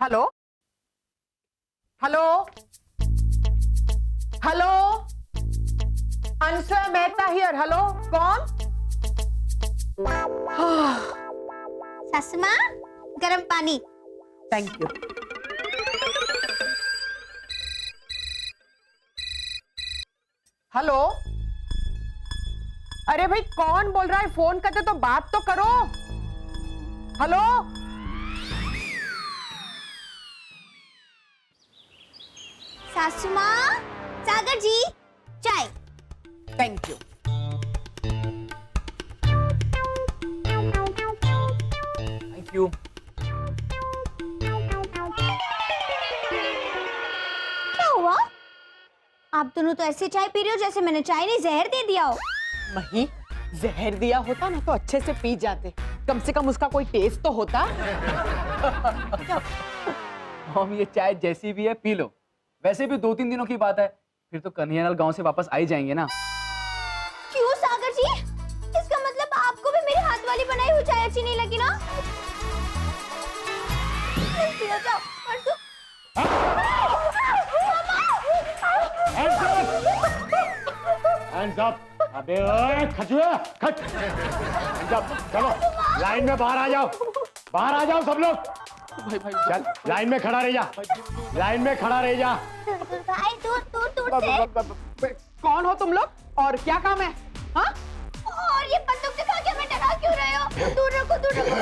Hello hello hello, Anshul Mehta here. Hello, कौन? सासू माँ, गरम पानी। Thank you. हेलो, अरे भाई कौन बोल रहा है? फोन करते तो बात तो करो। हेलो, सासू माँ, सागर जी, चाय। Thank you. Thank you. क्या हुआ? आप दोनों तो ऐसे चाय पी रहे हो जैसे मैंने चाय नहीं जहर दे दिया हो। नहीं, जहर दिया होता ना तो अच्छे से पी जाते, कम से कम उसका कोई टेस्ट तो होता। हम ये चाय जैसी भी है पी लो। वैसे भी 2-3 दिनों की बात है, फिर तो कन्हैयालाल गांव से वापस आ ही जाएंगे ना। क्यों सागर जी? इसका मतलब आपको भी मेरे हाथ वाली बनाई हुई चाय अच्छी नहीं लगी ना? पियो जाओ, परसों। Hands up! अबे ओए खचुआ, खच! Hands up! चलो, लाइन में बाहर आ जाओ। बाहर आ जाओ सब लोग। भाई चल, लाइन में खड़ा रह जा। लाइन में खड़ा रह जा। भाई दूर से। कौन हो तुम लोग और क्या काम है? हाँ? और ये बंदूक दिखा के हमें डरा क्यों रहे हो? दूर रखो, दूर रखो।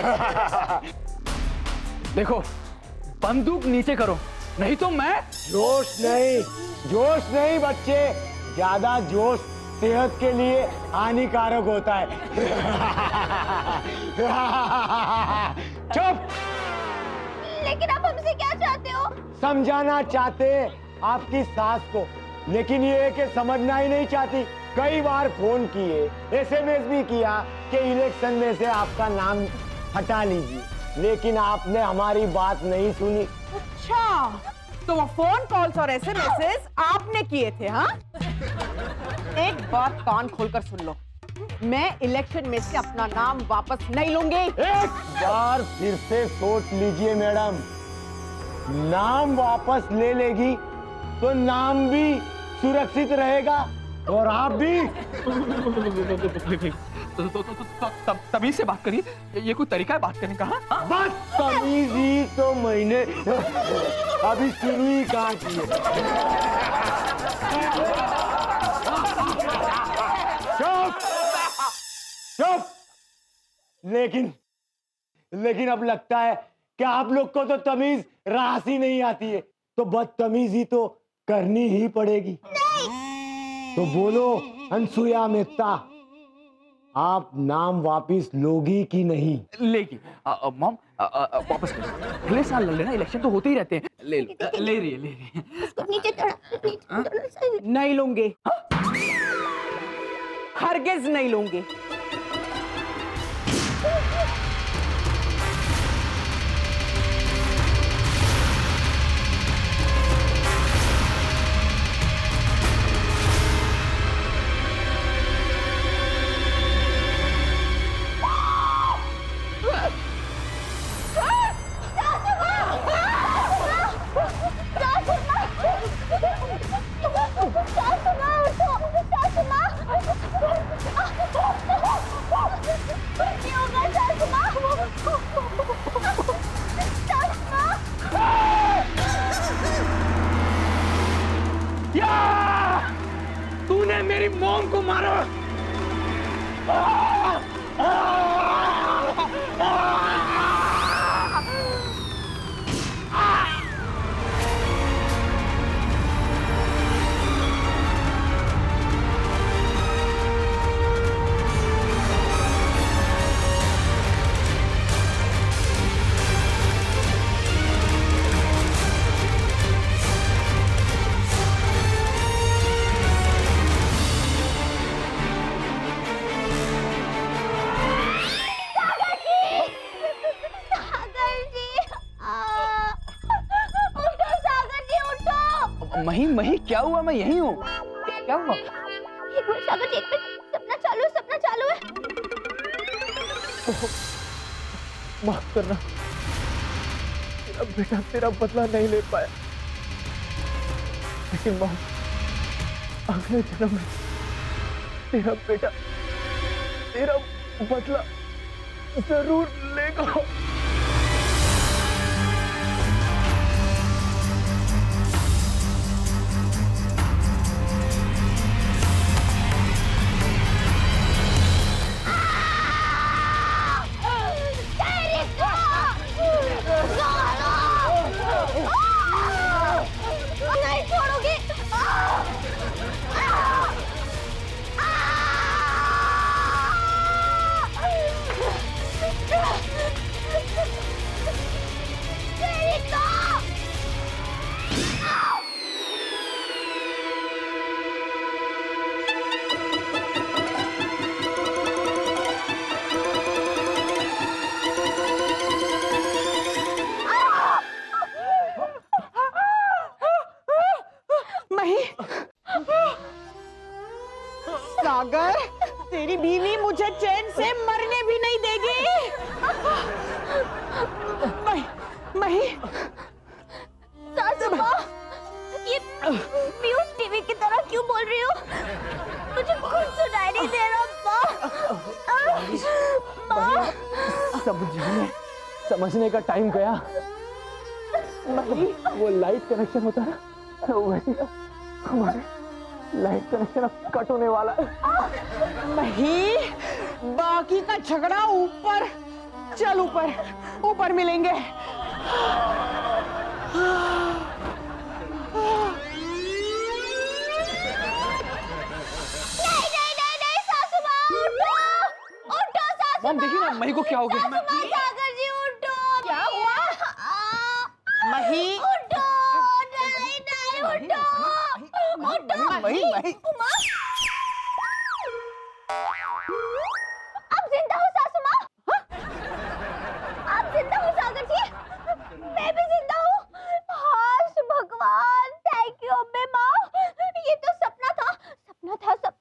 देखो, बंदूक नीचे करो, नहीं तो मैं। जोश नहीं बच्चे, ज्यादा जोश सेहत के लिए हानिकारक होता है। चुप! लेकिन आप हमसे क्या चाहते हो? समझाना चाहते आपकी सास को, लेकिन ये है कि समझना ही नहीं चाहती। कई बार फोन किए, एसएमएस भी किया कि इलेक्शन में से आपका नाम हटा लीजिए, लेकिन आपने हमारी बात नहीं सुनी। अच्छा, तो वो फोन कॉल्स और एसएमएस आपने किए थे? हाँ, एक बात कान खोलकर सुन लो, मैं इलेक्शन में से अपना नाम वापस नहीं लूंगी। एक बार फिर से सोच लीजिए मैडम, नाम वापस ले लेगी तो नाम भी सुरक्षित रहेगा और आप भी। तमीज से बात करिए, ये कोई तरीका है बात करने का? हाँ? बदतमीज ही तो मैंने अभी शुरू ही कहा की है। चुप चुप। लेकिन अब लगता है कि आप लोग को तो तमीज रास ही नहीं आती है, तो बदतमीजी तो करनी ही पड़ेगी। तो बोलो अनसुया मेहता, आप नाम वापिस लोगी कि नहीं? लेगी। मॉम, वापस करो। अगले साल लड़ लेना, इलेक्शन तो होते ही रहते हैं। ले रही है। इसको नीचे थोड़ा, नहीं लूंगी, हरगिज नहीं लूंगी। तूने मेरी मॉम को मारा। मही क्या हुआ? मैं यही हूँ। क्या हुआ? एक मिनट सागर जी, एक मिनट। सपना चालू है। माफ करना, मेरा बेटा तेरा बदला नहीं ले पाया, लेकिन मॉम अगले जन्म में तेरा बेटा तेरा बदला जरूर लेगा। नहीं छोड़ोगे। सागर, तेरी बीवी मुझे चैन से मरने भी नहीं देगी। मही, सासू माँ, ये म्यूट टीवी की तरह क्यों बोल रही हो? मुझे कुछ सुनाई नहीं दे रहा माँ। समझने का टाइम गया। वो लाइट कनेक्शन होता है ना, वैसे हमारे लाइट कनेक्शन अब कट होने वाला है। मही, बाकी का झगड़ा ऊपर, चल ऊपर मिलेंगे। नहीं सासू माँ, उठो सासू मॉम देखिए ना मही को क्या हो गया। सागर जी उठो। क्या हुआ? मही, उठो, नहीं उठो, मही, आप जिंदा हो सासू माँ? आप जिंदा हो सागर जी? मैं भी जिंदा हूँ। हाश भगवान, थैंक यू अम्मे माँ। ये तो सपना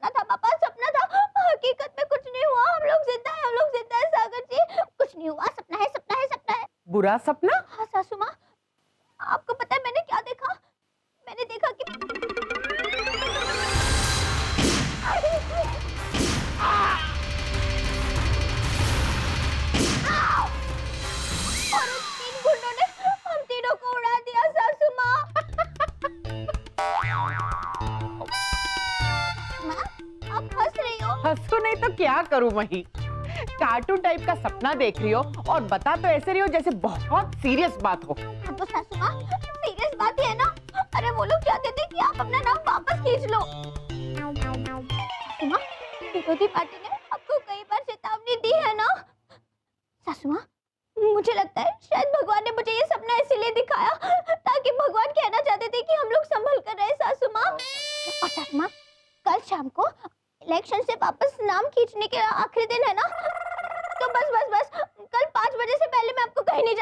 था पापा, सपना था। हकीकत में कुछ नहीं हुआ। हम लोग जिंदा है सागर जी। कुछ नहीं हुआ, सपना है। बुरा सपना? हाँ सासू माँ, आपको पता है मैंने क्या देखा? मैंने देखा कि और उन 3 गुंडों ने हम तीनों को उड़ा दिया सासू माँ। माँ, आप हंस रही हो? हंसू नहीं तो क्या करूं मही? कार्टून टाइप का सपना देख रही हो और बता तो ऐसे रही हो जैसे बहुत सीरियस बात हो। हाँ तो सासू माँ, सीरियस बात ही है ना। अरे वो लोग चाहते थे कि आप अपना नाम वापस खींच लो। सासू माँ, विरोधी पार्टी ने आपको कई बार चेतावनी दी है ना। सासू माँ, मुझे लगता है शायद भगवान ने मुझे ये सपना इसीलिए दिखाया ताकि भगवान कहना चाहते थे कि हम लोग संभल कर रहे सासू माँ। और सासू माँ, कल शाम को इलेक्शन से वापस नाम खींचने के आखिरी दिन है ना, तो बस कल 5 बजे से पहले मैं आपको कहीं नहीं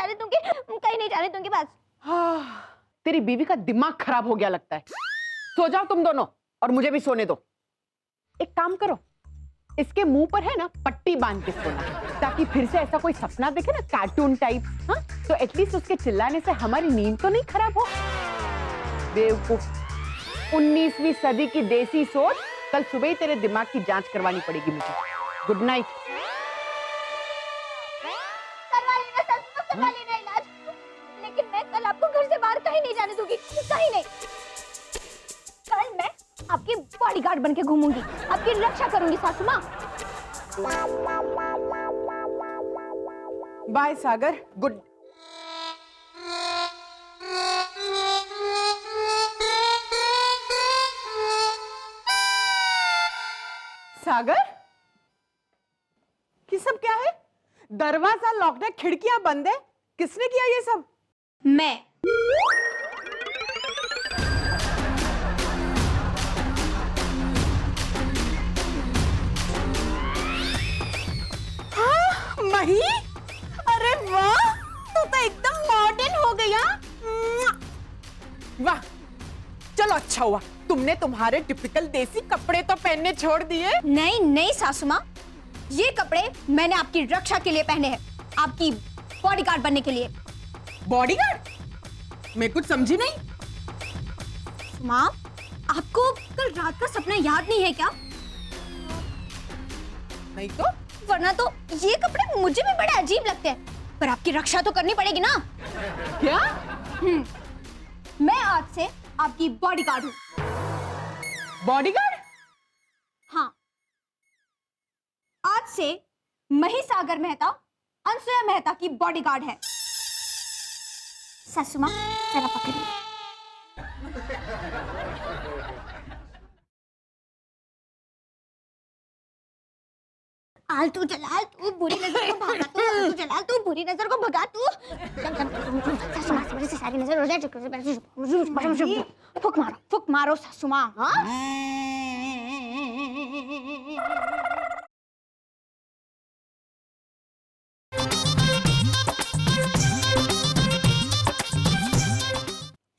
जाने दूंगी बस। हाँ, तेरी बीवी का दिमाग खराब हो गया लगता है। सो जाओ तुम दोनों और मुझे भी सोने दो। एक काम करो, इसके मुंह पर है ना पट्टी बांध के सोना, ताकि फिर से ऐसा कोई सपना देखे ना कार्टून टाइप, हाँ, तो एटलीस्ट उसके चिल्लाने से हमारी नींद तो नहीं खराब हो। बेवकूफ, 19वीं सदी की देसी सोच। कल सुबह ही तेरे दिमाग की जांच करवानी पड़ेगी मुझे। Good night. करवा लेना इलाज, लेकिन मैं कल आपको घर से बाहर कहीं नहीं जाने दूंगी, कहीं नहीं। कल मैं आपकी बॉडीगार्ड बन के घूमूंगी, आपकी रक्षा करूंगी सासू माँ। बाय सागर, गुड। सागर, ये सब क्या है? दरवाजा लॉक है, खिड़कियां बंद है। किसने किया ये सब? मैं। हाँ, मही, अरे वाह, तू तो एकदम मॉडर्न हो गई। वाह, चलो अच्छा हुआ तुमने तुम्हारे टिपिकल देसी कपड़े तो पहनने छोड़ दिए। नहीं सासू माँ, ये कपड़े मैंने आपकी रक्षा के लिए पहने हैं, आपकी बॉडीगार्ड बनने के लिए। बॉडीगार्ड? मैं कुछ समझी नहीं। माँ, आपको कल रात का सपना याद नहीं है क्या? नहीं तो वरना तो ये कपड़े मुझे भी बड़े अजीब लगते हैं, पर आपकी रक्षा तो करनी पड़ेगी ना। क्या? मैं आज से आपकी बॉडीगार्ड हूँ। बॉडीगार्ड? हाँ, आज से महिसागर मेहता अनसुया मेहता की बॉडीगार्ड है। सासू माँ, जरा पकड़िए। आलतू जलाल तू बुरी नजर को भगा तू, आलतू जलाल तू बुरी नजर को भगा तू। सासू माँ से सारी नजर हो जाए। फुक मारो सासू माँ। हाँ?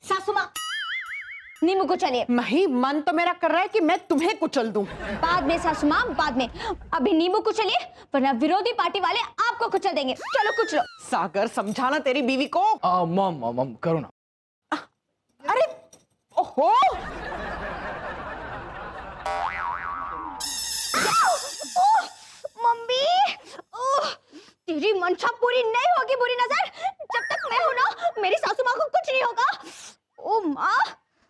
सासू माँ, नींबू को चलिए। मही, मन तो मेरा कर रहा है कि मैं तुम्हें कुचल दूं। बाद में सासू माँ, बाद में। अभी नींबू कुचलिए, वरना विरोधी पार्टी वाले आपको कुचल देंगे। चलो कुचलो। सागर, समझाना तेरी बीवी को। मॉम मॉम मॉम करो ना। अरे ओहो, मम्मी, तेरी मंशा पूरी नहीं होगी बुरी नजर। जब तक मैं हूं ना, मेरी सासू माँ को कुछ नहीं होगा। ओ माँ,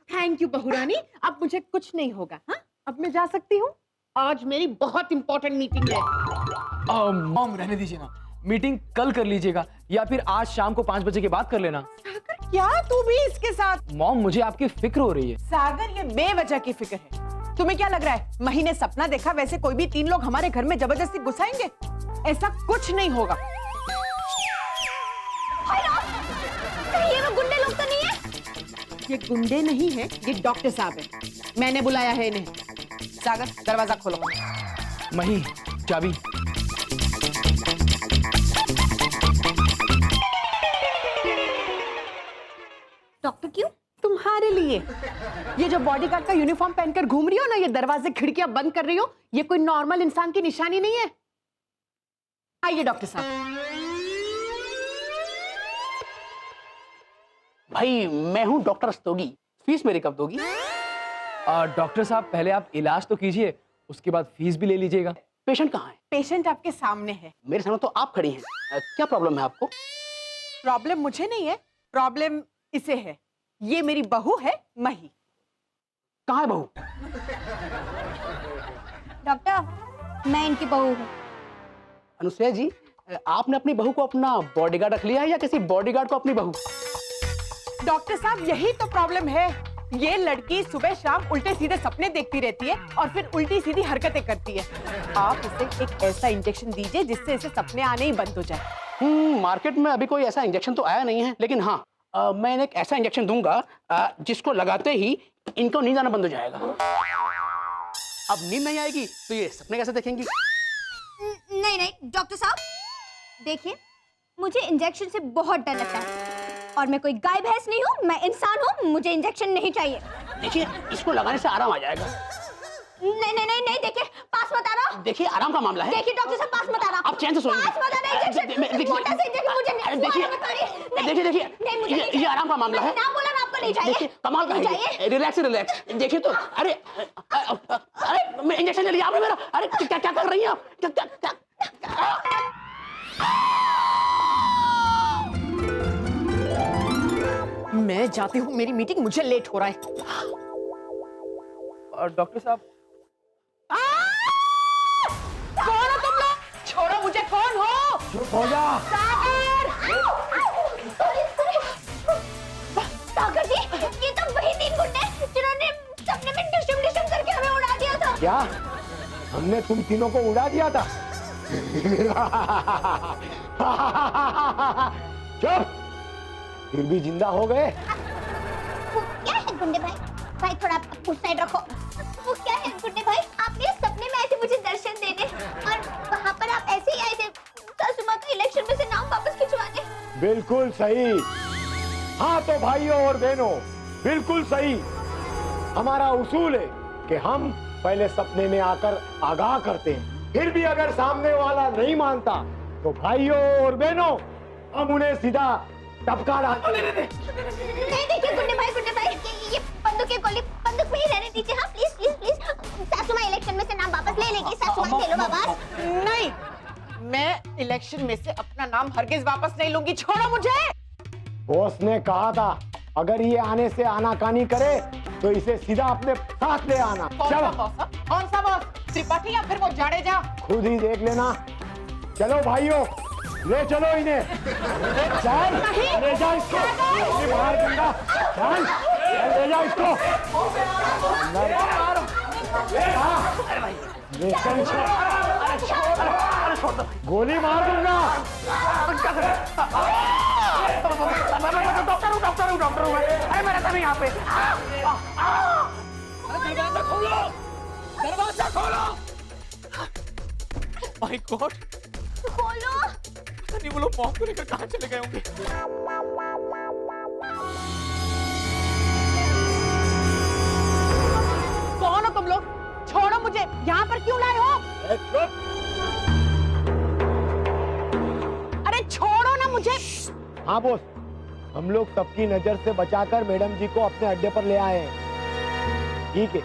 थैंक यू बहुरानी, अब मुझे कुछ नहीं होगा। हाँ, अब मैं जा सकती हूँ। आज मेरी बहुत इंपॉर्टेंट मीटिंग है। मॉम रहने दीजिए ना, मीटिंग कल कर लीजिएगा या फिर आज शाम को 5 बजे के बाद कर लेना। सागर, क्या तू भी इसके साथ? मॉम, मुझे आपकी फिक्र हो रही है। सागर, ये बेवजह की फिक्र है। तुम्हें क्या लग रहा है मही ने सपना देखा वैसे कोई भी 3 लोग हमारे घर में जबरदस्ती घुसाएंगे? ऐसा कुछ नहीं होगा। ये वो गुंडे लोग तो नहीं है? ये गुंडे नहीं है, ये डॉक्टर साहब है। मैंने बुलाया है इन्हें। सागर, दरवाजा खोलो। मही, चाबी। डॉक्टर क्यों? तुम्हारे लिए। ये जो बॉडीगार्ड का यूनिफॉर्म पहनकर घूम रही हो ना, ये दरवाजे खिड़कियां बंद कर रही हो, ये कोई नॉर्मल इंसान की निशानी नहीं है। आइए डॉक्टर साहब। भाई, मैं हूं डॉक्टर रस्तोगी। फीस मेरी कब दोगी? डॉक्टर साहब, पहले आप इलाज तो कीजिए, उसके बाद फीस भी ले लीजिएगा। पेशेंट कहाँ है? पेशेंट आपके सामने है। मेरे सामने तो आप खड़ी हैं। क्या प्रॉब्लम है आपको? प्रॉब्लम मुझे नहीं है, प्रॉब्लम इसे है। ये मेरी बहू है मही। कहाँ है बहू? डॉक्टर, मैं इनकी बहू हूँ। अनुसुया जी, आपने अपनी बहू को अपना बॉडीगार्ड रख लिया है या किसी बॉडीगार्ड को अपनी बहू? डॉक्टर साहब, यही तो प्रॉब्लम है। ये लड़की सुबह शाम उल्टे सीधे सपने देखती रहती है और फिर उल्टी सीधी हरकतें करती है। आप इसे एक ऐसा इंजेक्शन दीजिए जिससे इसे सपने आने ही बंद हो जाए। मार्केट में अभी कोई ऐसा इंजेक्शन तो आया नहीं है, लेकिन हाँ, मैं एक ऐसा इंजेक्शन दूंगा जिसको लगाते ही इनको नींद आना बंद हो जाएगा। अब नींद नहीं आएगी तो ये सपने कैसे देखेंगी? नहीं नहीं डॉक्टर साहब, देखिए, मुझे इंजेक्शन से बहुत डर लगता है और मैं कोई गाय भैंस नहीं हूँ, मैं इंसान हूँ। मुझे इंजेक्शन नहीं चाहिए। देखिए, इसको लगाने से आराम आ जाएगा। नहीं नहीं नहीं नहीं, देखिए, पास मत आ रहा। देखिए, आराम का मामला है। देखिए डॉक्टर साहब, पास मत आ रहा। आप चैन से सोइए। पास मत आ रहा। इंजेक्शन मोटा सा इंजेक्शन मुझे नहीं। देखिए ये आराम का मामला है। ना बोला ना, आपको नहीं चाहिए। देखिए, कमाल का है। Relax relax. देखिए तो, अरे मैं इंजेक्शन ले लिया आपने मेरा। अरे क्या क्या कर रही हैं आप? मैं जाती हूँ, मेरी मीटिंग, मुझे लेट हो रहा है। डॉक्टर साहब, कौन हो तुम लोग? छोड़ो मुझे, कौन हो? चुप हो जा। सागर! सागर जी, ये तो वही 3 गुंडे जिन्होंने सपने में डिशम डिशम करके हमें उड़ा दिया था। क्या हमने तुम तीनों को उड़ा दिया था? चुप, फिर भी जिंदा हो गए। वो क्या है गुंडे भाई? भाई थोड़ा उस साइड रखो। वो क्या है गुंडे भाई? आपने सपने में आए थे मुझे दर्शन देने और वहाँ पर आप ऐसे ही आए थे सासू माँ का इलेक्शन में से नाम वापस खिंचवाने। बिल्कुल सही। हाँ तो भाइयों और बहनों, बिल्कुल सही। हमारा उसूल है कि हम पहले सपने में आकर आगाह करते हैं, फिर भी अगर सामने वाला नहीं मानता तो भाइयों और बहनों, हम उन्हें सीधा टपका डाल। नहीं देखिए गुड्डे भाई ये बंदूक की गोली बंदूक में ही रहने दीजिए। हाँ प्लीज प्लीज प्लीज। सासू माँ इलेक्शन में से नाम वापस ले लेगी। सासू माँ ले लो वापस। नहीं, मैं इलेक्शन में से अपना नाम हरगिज वापस नहीं लूंगी। छोड़ो मुझे। बॉस ने कहा था अगर ये आने से आनाकानी करे तो इसे सीधा अपने साथ ले आना। कौन सा चलो बॉस? हाँ? कौन सा बॉस? त्रिपाठी या फिर वो जाडेजा? खुद ही देख लेना। चलो भाइयों, ले चलो इन्हें। चल ले जा इसको। ये बाहर गंदा। चल ले जा इसको अंदर। ले चल गोली मार दूंगा। डॉक्टर हूँ अरे मेरा था यहाँ पे। दरवाजा खोलो। माय गॉड, खोलो। नहीं वो लोग मॉम को लेकर कहाँ चले गए होंगे। कौन हो तुम लोग? छोड़ो मुझे। यहाँ पर क्यों लाए हो? अरे छोड़ो ना मुझे। हाँ बॉस, हम लोग सबकी नजर से बचाकर मैडम जी को अपने अड्डे पर ले आए हैं। ठीक है,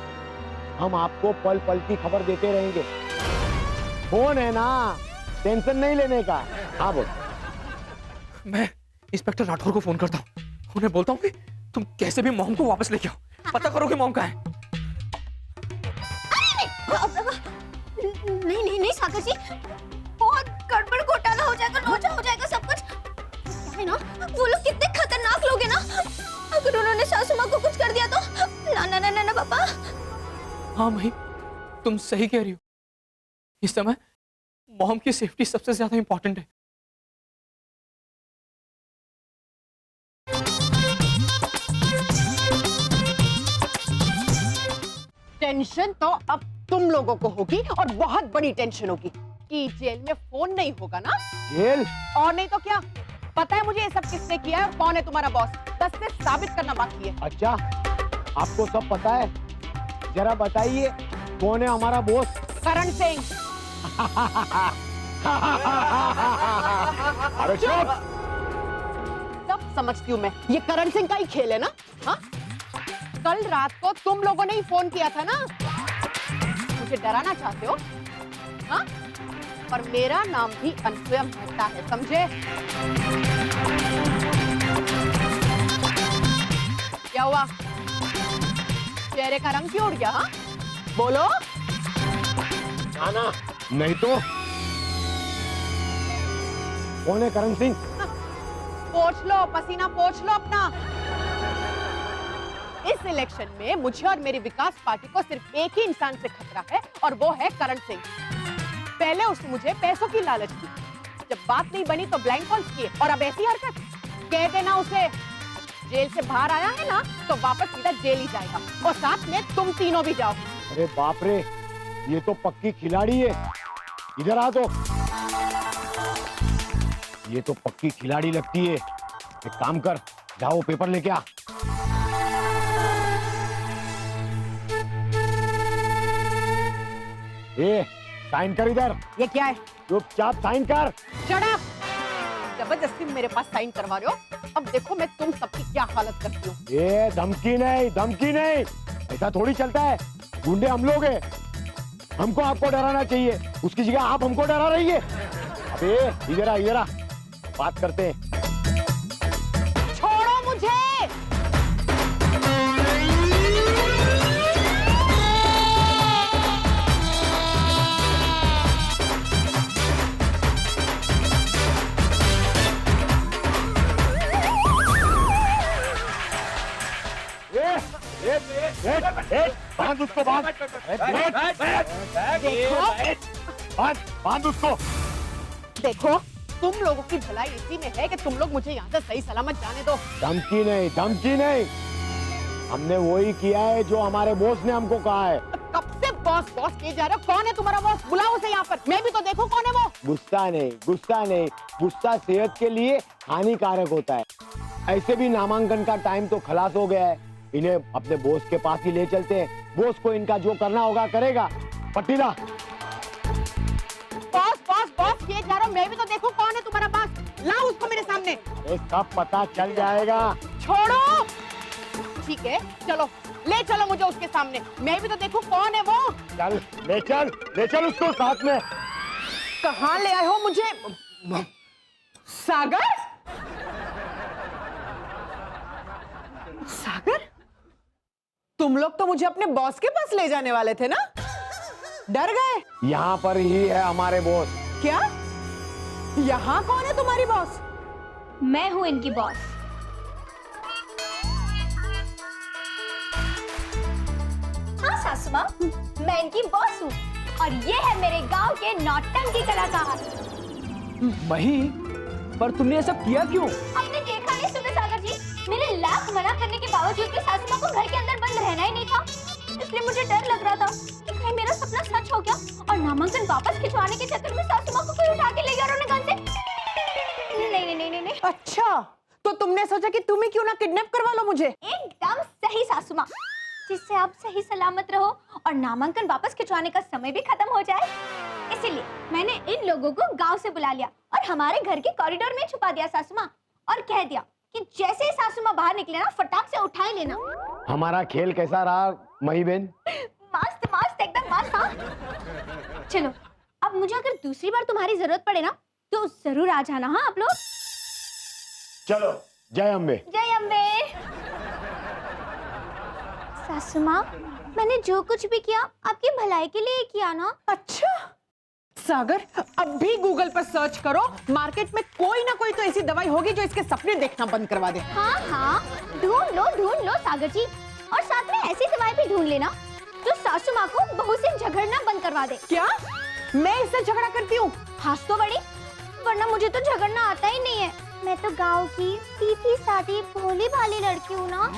हम आपको पल पल की खबर देते रहेंगे। फोन है ना, टेंशन नहीं लेने का। हाँ बॉस। मैं इंस्पेक्टर राठौर को फोन करता हूँ, उन्हें बोलता हूँ कि तुम कैसे भी मॉम को वापस लेके आओ, पता करो कि मॉम कहाँ है। नहीं सागर जी, बहुत गड़बड़ घोटाला हो जाएगा, लोचा हो जाएगा सब कुछ। क्या है ना, वो लोग कितने खतरनाक लोग हैं ना। अगर उन्होंने सासू माँ को कुछ कर दिया तो ना ना ना ना, ना पापा। हाँ मही, तुम सही कह रही हो। इस समय मॉम की सेफ्टी सबसे ज्यादा इंपॉर्टेंट है। टेंशन तो अब तुम लोगों को होगी और बहुत बड़ी टेंशन होगी कि जेल में फोन नहीं होगा ना। जेल? और नहीं तो क्या। पता है मुझे ये सब किसने किया है, कौन है तुम्हारा बॉस। बस से साबित करना बाकी है। अच्छा, आपको सब पता है? जरा बताइए कौन है हमारा बॉस? करण सिंह। अरे चुप! सब समझती हूँ मैं, ये करण सिंह का ही खेल है ना। हाँ, कल रात को तुम लोगों ने ही फोन किया था ना। मुझे डराना चाहते हो? हाँ, और मेरा नाम भी अनसुया मेहता है, समझे? क्या हुआ? चेहरे का रंग क्यों उड़ गया? हाँ, बोलो। ना नहीं तो कौन है करण सिंह? पोंछ लो, पसीना पोंछ लो अपना। इस इलेक्शन में मुझे और मेरी विकास पार्टी को सिर्फ एक ही इंसान से खतरा है और वो है करण सिंह। पहले उसने मुझे पैसों की लालच दी, जब बात नहीं बनी तो ब्लाइंड कॉल्स किए, और अब ऐसी हरकत। कह देना उसे जेल से बाहर आया है ना तो वापस सीधा जेल ही जाएगा, और साथ में तुम तीनों भी जाओ। अरे बाप रे, ये तो पक्की खिलाड़ी है। इधर आ तो। ये तो पक्की खिलाड़ी लगती है। एक काम कर, जाओ पेपर लेके आ। ए, साइन कर इधर। ये क्या है? चुपचाप साइन कर। Shut up! जबरदस्ती मेरे पास साइन करवा रहे हो। अब देखो मैं तुम सबकी क्या हालत करती हूँ। ए, धमकी नहीं, धमकी नहीं, ऐसा थोड़ी चलता है। गुंडे हम लोग हैं, हमको आपको डराना चाहिए, उसकी जगह आप हमको डरा रही है। अबे इधर आ, इधर आ, बात करते हैं। छोड़ो मुझे। बांध उसको, बांध। बांध उसको। देखो, तुम लोगों की भलाई इसी में है कि तुम लोग मुझे यहाँ से सही सलामत जाने दो। धमकी नहीं, धमकी नहीं, हमने वही किया है जो हमारे बॉस ने हमको कहा है। कब से बॉस बॉस किए जा रहे हो? कौन है तुम्हारा बॉस? बुलाओ उसे यहाँ पर, मैं भी तो देखूं कौन है वो। गुस्सा नहीं, गुस्सा नहीं, गुस्सा सेहत के लिए हानिकारक होता है। ऐसे भी नामांकन का टाइम तो खलास हो गया है, इन्हें अपने बॉस के पास ही ले चलते हैं। बॉस को इनका जो करना होगा करेगा। पट्टीदा। बॉस बॉस बॉस किए जा रहे हो, मैं भी तो देखूं कौन है तुम्हारा बॉस। लाओ उसको मेरे सामने। ये सब पता चल जाएगा। छोड़ो। ठीक है, चलो ले चलो मुझे उसके सामने, मैं भी तो देखूं कौन है वो। चल ले चल उसको साथ में। कहाँ ले आए हो मुझे? सागर? सागर, तुम लोग तो मुझे अपने बॉस के पास ले जाने वाले थे ना? डर गए? यहाँ पर ही है हमारे बॉस। क्या? यहाँ कौन है तुम्हारी बॉस? मैं हूँ इनकी बॉस। हाँ सासू माँ, मैं इनकी बॉस हूँ और ये है मेरे गांव के नौटंकी कलाकार। मही, पर तुमने ऐसा किया क्यों? आपने देखा नहीं सुबह सागर जी, मेरे लाख मना करने के बावजूद भी सासू माँ को घर के अंदर बंद रहना ही नहीं था। इसलिए मुझे डर लग रहा था कि कहीं मेरा सपना सच हो गया और नामांकन वापस खिंचवाने के चक्कर में सासू माँ को कोई उठा के ले गया रोने से। नहीं। अच्छा, तो तुमने सोचा कि तुम ही क्यों ना किडनैप करवा लो मुझे? एकदम सही सासू माँ, जिससे आप सही सलामत रहो और नामांकन वापस खिंचवाने का समय भी खत्म हो जाए। इसीलिए मैंने इन लोगों को गांव से बुला लिया और हमारे घर के कॉरिडोर में छुपा दिया सासू माँ, और कह दिया कि जैसे ही सासू माँ बाहर निकले ना फटाक से उठा ही लेना। हमारा खेल कैसा रहा मही बहन? मस्त मस्त, एकदम मस्त। हाँ चलो, अब मुझे अगर दूसरी बार तुम्हारी जरूरत पड़े ना तो जरूर आ जाना। हाँ आप लोग। चलो, जय अम्बे। जय अम्बे। सासू माँ, मैंने जो कुछ भी किया आपकी भलाई के लिए किया ना। अच्छा सागर, अब भी गूगल पर सर्च करो, मार्केट में कोई ना कोई तो ऐसी दवाई होगी जो इसके सपने देखना बंद करवा दे। हाँ, ढूंढ लो सागर जी, और साथ में ऐसी दवाई भी ढूंढ लेना जो सासू माँ को बहू से झगड़ना बंद करवा दे। क्या मैं इससे झगड़ा करती हूँ? खास तो बड़ी, वरना मुझे तो झगड़ना आता ही नहीं है। मैं तो गाँव की सीधी सादी भोली भाली लड़की हूँ ना।